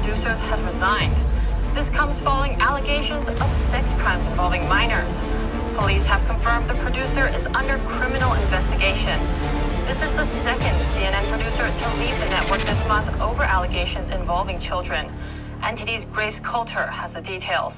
producers have resigned. This comes following allegations of sex crimes involving minors. Police have confirmed the producer is under criminal investigation. This is the second CNN producer to leave the network this month over allegations involving children. NTD's Grace Coulter has the details.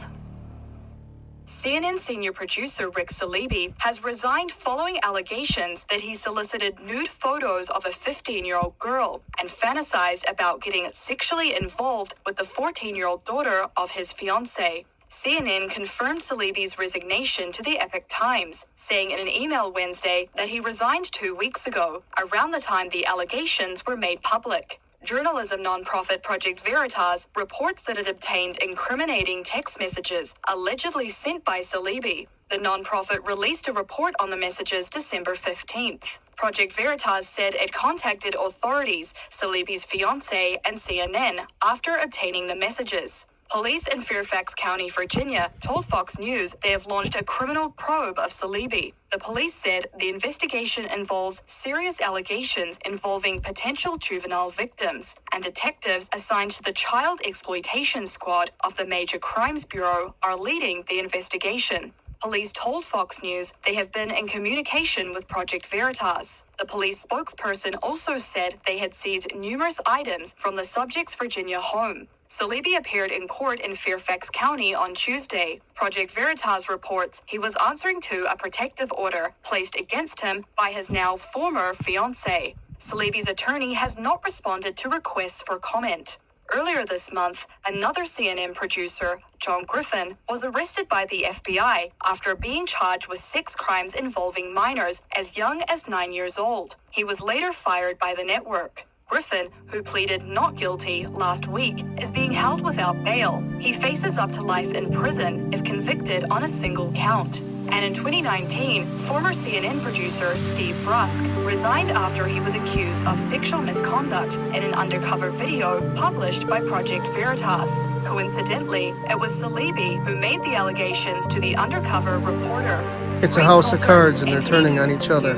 CNN senior producer Rick Salibi has resigned following allegations that he solicited nude photos of a 15-year-old girl and fantasized about getting sexually involved with the 14-year-old daughter of his fiancée. CNN confirmed Salibi's resignation to the Epoch Times, saying in an email Wednesday that he resigned 2 weeks ago, around the time the allegations were made public. Journalism nonprofit Project Veritas reports that it obtained incriminating text messages allegedly sent by Salibi. The nonprofit released a report on the messages December 15th. Project Veritas said it contacted authorities, Salibi's fiancée, and CNN after obtaining the messages. Police in Fairfax County, Virginia, told Fox News they have launched a criminal probe of Salibi. The police said the investigation involves serious allegations involving potential juvenile victims, and detectives assigned to the Child Exploitation Squad of the Major Crimes Bureau are leading the investigation. Police told Fox News they have been in communication with Project Veritas. The police spokesperson also said they had seized numerous items from the subject's Virginia home. Salibi appeared in court in Fairfax County on Tuesday. Project Veritas reports he was answering to a protective order placed against him by his now former fiancée. Salibi's attorney has not responded to requests for comment. Earlier this month, another CNN producer, John Griffin, was arrested by the FBI after being charged with sex crimes involving minors as young as 9 years old. He was later fired by the network. Griffin, who pleaded not guilty last week, is being held without bail. He faces up to life in prison if convicted on a single count. And in 2019, former CNN producer Steve Brusk resigned after he was accused of sexual misconduct in an undercover video published by Project Veritas. Coincidentally, it was Salibi who made the allegations to the undercover reporter. It's a house of cards and they're turning on each other.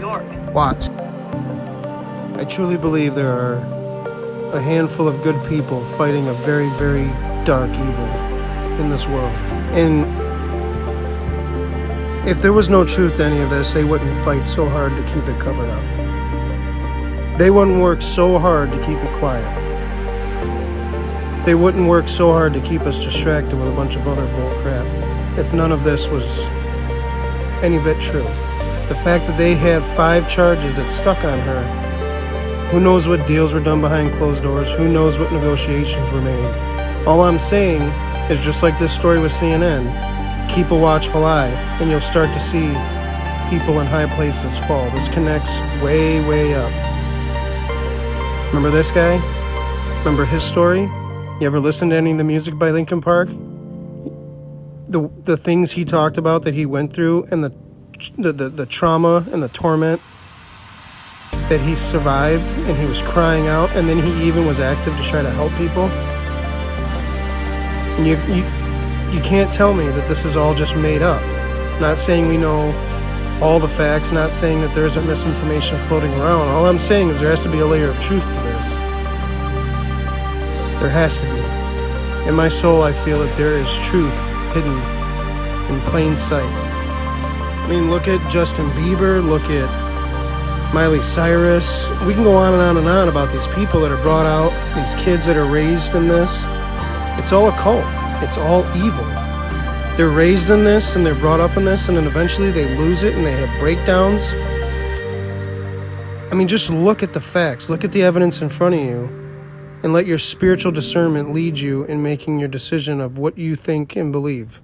Watch. I truly believe there are a handful of good people fighting a very, very dark evil in this world. And if there was no truth to any of this, they wouldn't fight so hard to keep it covered up. They wouldn't work so hard to keep it quiet. They wouldn't work so hard to keep us distracted with a bunch of other bull crap if none of this was any bit true. The fact that they had 5 charges that stuck on her, who knows what deals were done behind closed doors? Who knows what negotiations were made? All I'm saying is, just like this story with CNN, keep a watchful eye, and you'll start to see people in high places fall. This connects way, way up. Remember this guy? Remember his story? You ever listen to any of the music by Linkin Park? The things he talked about that he went through, and the trauma and the torment that he survived, and he was crying out, and then he even was active to try to help people. And you can't tell me that this is all just made up. Not saying we know all the facts, not saying that there isn't misinformation floating around. All I'm saying is there has to be a layer of truth to this. There has to be. In my soul, I feel that there is truth hidden in plain sight. I mean, look at Justin Bieber, look at Miley Cyrus. We can go on and on and on about these people that are brought out, these kids that are raised in this. It's all a cult. It's all evil. They're raised in this and they're brought up in this, and then eventually they lose it and they have breakdowns. I mean, just look at the facts. Look at the evidence in front of you and let your spiritual discernment lead you in making your decision of what you think and believe.